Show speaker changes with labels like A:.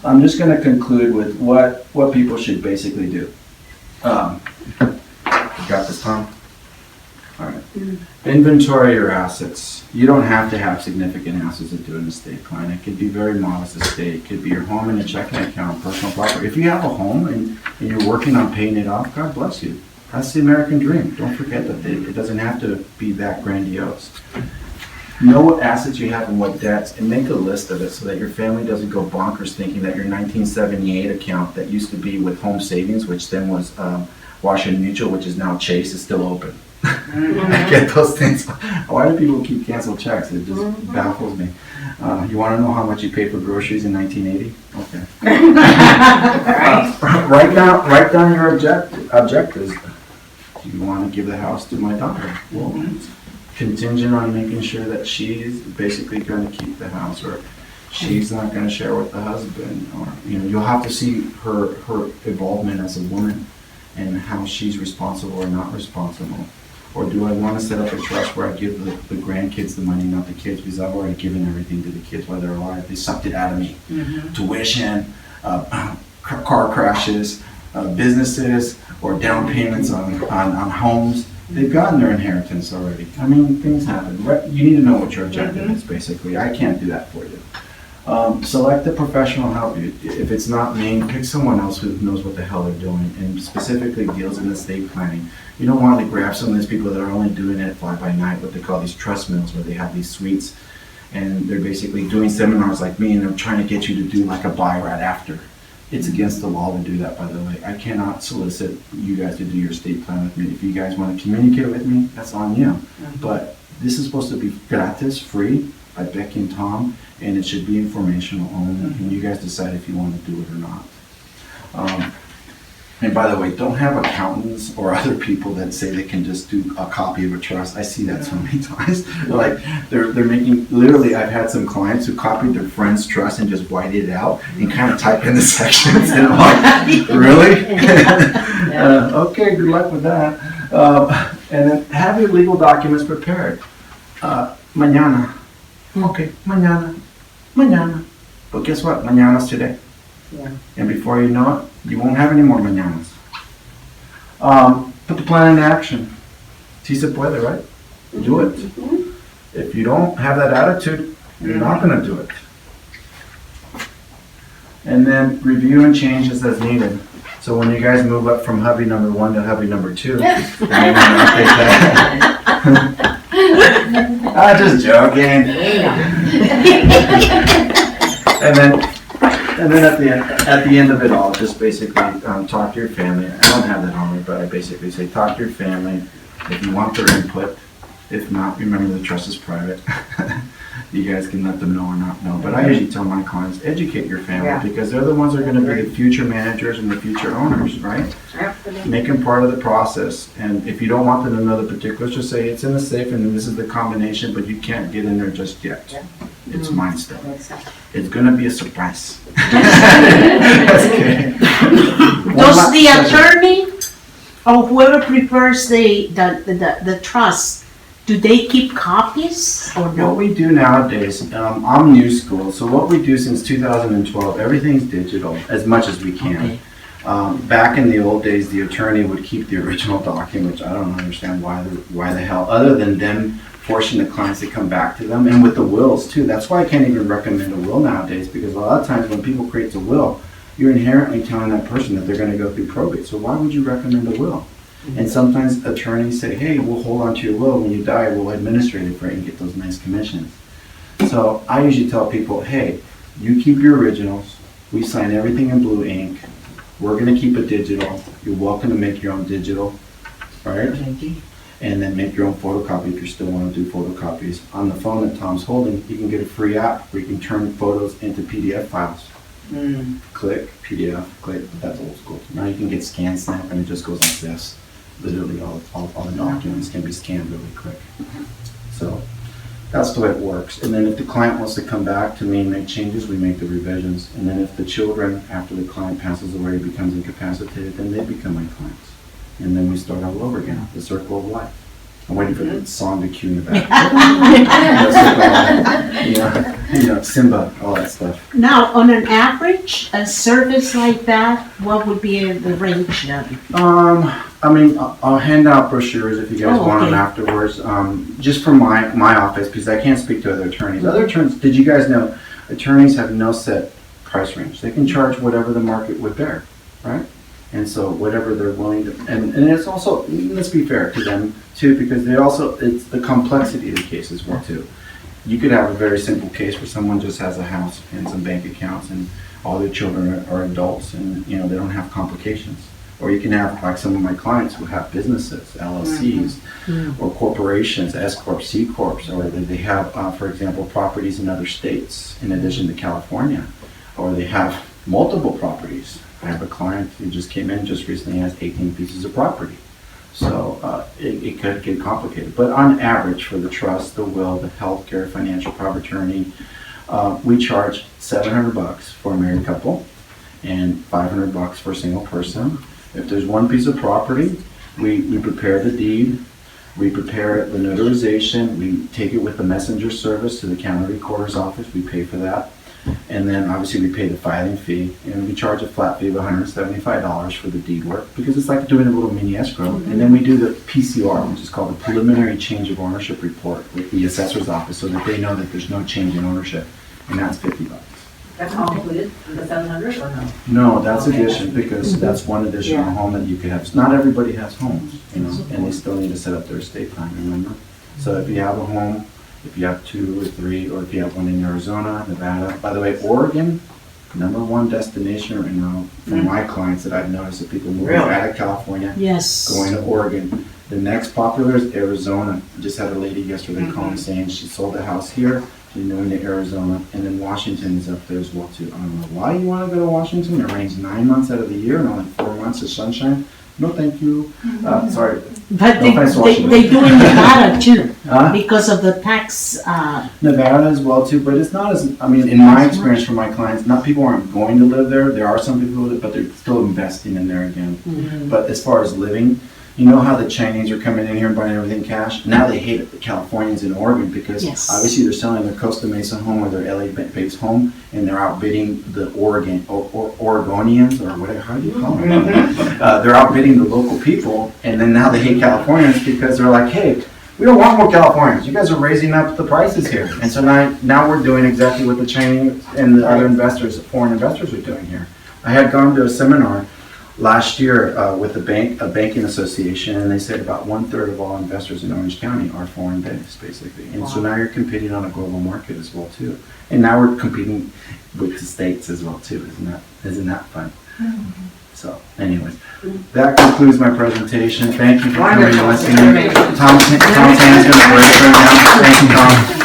A: I'm just going to conclude with what people should basically do. You got this, Tom? All right. Inventory your assets. You don't have to have significant assets to do an estate plan. It could be very modest estate. It could be your home and a checking account, personal property. If you have a home and you're working on paying it off, God bless you. That's the American dream. Don't forget that it doesn't have to be that grandiose. Know what assets you have and what debts, and make a list of it so that your family doesn't go bonkers thinking that your 1978 account that used to be with Home Savings, which then was Washington Mutual, which is now Chase, is still open. I get those things. Why do people keep canceled checks? It just baffles me. You want to know how much you paid for groceries in 1980? Okay. Write down your objectives. Do you want to give the house to my daughter? Well, contingent on making sure that she's basically going to keep the house, or she's not going to share with the husband, or you'll have to see her involvement as a woman and how she's responsible or not responsible. Or do I want to set up a trust where I give the grandkids the money, not the kids, because I've already given everything to the kids while they're alive. They sucked it out of me. Tuition, car crashes, businesses, or down payments on homes. They've gotten their inheritance already. I mean, things happen. You need to know what your objective is, basically. I can't do that for you. Select a professional help you. If it's not me, pick someone else who knows what the hell they're doing and specifically deals in estate planning. You don't want to grab some of these people that are only doing it fly by night, what they call these trust mills, where they have these suites and they're basically doing seminars like me and they're trying to get you to do like a buy right after. It's against the law to do that, by the way. I cannot solicit you guys to do your estate plan with me. If you guys want to communicate with me, that's on you. But this is supposed to be gratis, free, by Becky and Tom, and it should be informational only, and you guys decide if you want to do it or not. And by the way, don't have accountants or other people that say they can just do a copy of a trust. I see that so many times. They're making, literally, I've had some clients who copied their friend's trust and just whited it out and kind of type in the sections, and I'm like, really? Okay, good luck with that. And then have your legal documents prepared. Mañana. Okay, mañana. But guess what? Mañana's today. Yeah. And before you know it, you won't have any more mañanas. Put the plan in action. Si se puede, right? Do it. If you don't have that attitude, you're not going to do it. And then review and changes as needed. So when you guys move up from hubby number 1 to hubby number 2, then you want to update that. I'm just joking. And then at the end of it all, just basically talk to your family. I don't have that on me, but I basically say talk to your family if you want their input. If not, remember the trust is private. You guys can let them know or not know. But I usually tell my clients, educate your family because they're the ones that are going to be the future managers and the future owners, right? Absolutely. Make them part of the process. And if you don't want them to know the particulars, just say it's in the safe and this is the combination, but you can't get in there just yet. Yeah. It's mine still. It's going to be a surprise. Okay.
B: Does the attorney or whoever prepares the trust, do they keep copies or no?
A: What we do nowadays, I'm new school, so what we do since 2012, everything's digital as much as we can. Okay. Back in the old days, the attorney would keep the original document, which I don't understand why the hell, other than them forcing the clients to come back to them, and with the wills too. That's why I can't even recommend a will nowadays, because a lot of times when people create a will, you're inherently telling that person that they're going to go through probate. So why would you recommend a will? And sometimes attorneys say, hey, we'll hold on to your will. When you die, we'll administrate it for you and get those nice commissions. So I usually tell people, hey, you keep your originals. We sign everything in blue ink. We're going to keep it digital. You're welcome to make your own digital, right? And then make your own photocopy if you still want to do photocopies. On the phone that Tom's holding, you can get a free app where you can turn photos into PDF files. Click, PDF, click, that's old school. Now you can get Scan Snap and it just goes like this. Literally all the documents can be scanned really quick. So that's the way it works. And then if the client wants to come back to me and make changes, we make the revisions. And then if the children, after the client passes away, becomes incapacitated, then they become my clients. And then we start all over again, the circle of life. I'm waiting for the song to cue in the back. Simba, all that stuff.
B: Now, on an average, a service like that, what would be the range then?
A: I'll hand out brochures if you guys
B: Oh,
A: want them
B: okay.
A: afterwards. Just for my office, because I can't speak to other attorneys. Other attorneys, did you guys know, attorneys have no set price range. They can charge whatever the market would bear, right? And so whatever they're willing to, and it's also, let's be fair to them too, because it's the complexity of the case as well too. You could have a very simple case where someone just has a house and some bank accounts and all their children are adults and, they don't have complications. Or you can have, like some of my clients who have businesses, LLCs, or corporations, S Corp, C Corps, or they have, for example, properties in other states in addition to California, or they have multiple properties. I have a client who just came in just recently, has 18 pieces of property. So it could get complicated. But on average, for the trust, the will, the healthcare, financial power of attorney, we charge $700 for a married couple and $500 for a single person. If there's one piece of property, we prepare the deed, we prepare the notarization, we take it with the messenger service to the county recorder's office, we pay for that. And then obviously we pay the filing fee, and we charge a flat fee of $175 for the deed work, because it's like doing a little mini escrow. And then we do the PCR, which is called the preliminary change of ownership report with the assessor's office, so that they know that there's no change in ownership, and that's $50.
C: That's all included in the 700 or no?
A: No, that's addition, because that's one additional home that you could have. Not everybody has homes, and they still need to set up their estate plan, remember? So if you have a home, if you have 2 or 3, or if you have one in Arizona, Nevada. By the way, Oregon, #1 destination right now for my clients that I've noticed that people moving out of California,
B: Yes.
A: going to Oregon. The next popular is Arizona. I just had a lady yesterday call me saying she sold a house here, she's moving to Arizona, and then Washington is up there as well too. I don't know why you want to go to Washington. It rains 9 months out of the year and only 4 months of sunshine. No, thank you. Sorry.
B: But
A: No offense, Washington.
B: they do in Nevada too,
A: Huh?
B: because of the tax,
A: Nevada as well too, but it's not as, in my experience for my clients, not people aren't going to live there. There are some people who live, but they're still investing in there again. But as far as living, you know how the Chinese are coming in here and buying everything cash? Now they hate the Californians in Oregon because
B: Yes.
A: obviously they're selling their Costa Mesa home or their LA-based home, and they're outbidding the Oregonians, or whatever, how do you call them? They're outbidding the local people, and then now they hate Californians because they're like, hey, we don't want more Californians. You guys are raising up the prices here. And so now we're doing exactly what the Chinese and the other investors, foreign investors, are doing here. I had gone to a seminar last year with a banking association, and they said about 1/3 of all investors in Orange County are foreign based, basically. And so now you're competing on a global market as well too. And now we're competing with the states as well too. Isn't that fun? So, anyways, that concludes my presentation. Thank you for coming and listening. Tom's hands gonna break right now. Thank you, Tom.